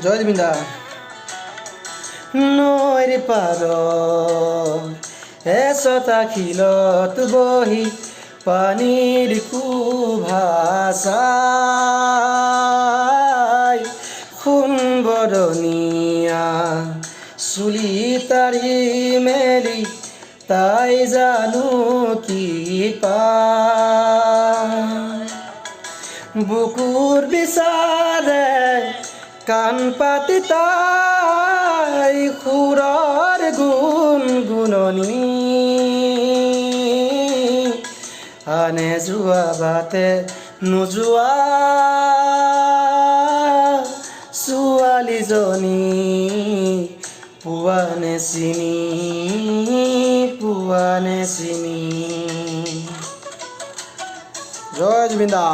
জয় জুবিনদা। নৈৰ পাৰ এচটা শিলত বহি পানীৰ কুভাষাই সোণবৰণীয়া চুলি তাৰি মেলি তাই জানো কি পায়। বুকুৰ বিচাৰে কাণ পাতি তাই সুৰৰ গুণগুণনি আনে যোৱা বাটে নোযোৱা ছোৱালীজনী পোৱানে চিনি পোৱানে চিনি। জয় জুবিন দা।